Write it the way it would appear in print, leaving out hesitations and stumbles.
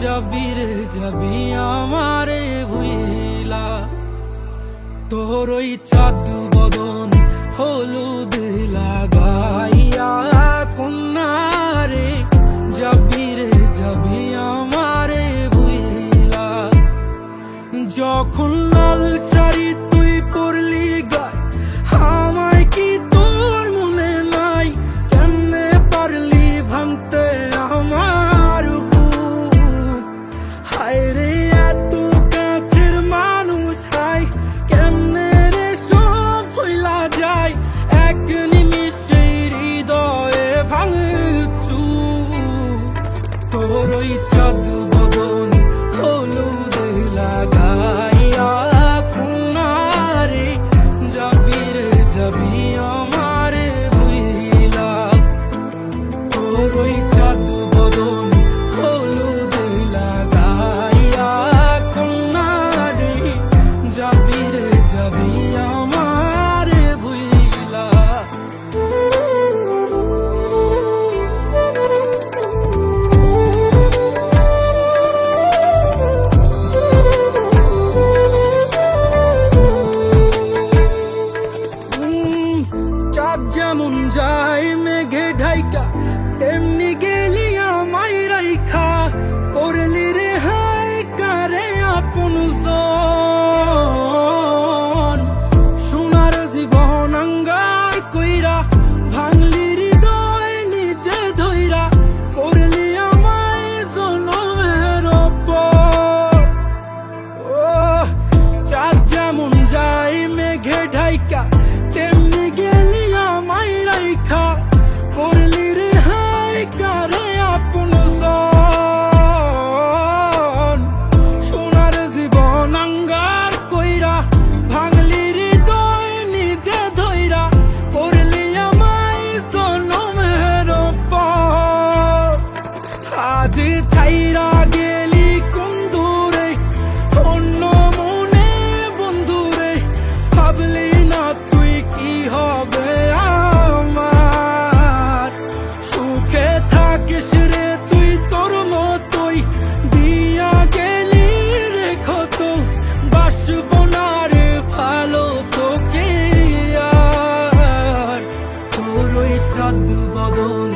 যাবি রে যাবি আমারে ভুইলা, তোর ওই চাঁদ বদন হলুদ লাগাইয়া কন্যা রে, যাবি রে যাবি আমারে ভুইলা। যখন লাল শাড়ি তুই পরলি গায়, আমায় কি তোর মনে নাই? কেমনে পারলি ভাঙতে আমার বুক? হায় রে এত কাছের মানুষ, হায় কেমনে রে সব ভুইলা যায়? এক নিমিষে হৃদয়ে ভাঙচু, তোর ওই চাঁদ বদন হলুদ লাগাইয়া কন্যা রে, যাবি রে যাবি আমারে ভুইলা। তোর ওই চাঁদ বদন হলুদ লাগাইয়া কন্যা রে, যাবি রে যাবি আমারে ভুইলা। চাঁদ যেমন যায় মেঘে ঢাইকা, তেমনি গেলি আমায় রাইখা, করলি রে হায় কারে আপন জন। সোনার জীবন আঙ্গার কইরা, ভাঙলি হৃদয় নিজে ধইরা, করলি আমায় জনমের উপর। ও চাঁদ যেমন যায় মেঘে ঢাইকা, তেমনি গেলি আমায় রাইখা, করলি রে হায় কারে আপন জন। সোনার জীবন আঙ্গার কইরা, ভাঙলি হৃদয় নিজে ধইরা, করলি আমায় জনমের উপর। আজ ছাইরা গেলি কোন দূরে, অন্য মনে বন্ধুরে, ভাবলি না তুই কি হবে আমার? সুখে থাকিস রে তুই তোর মতোই, দিয়া গেলি রেখো তো, বাসব না রে ভালো তোকে আর। তোর ওই চাঁদ বদন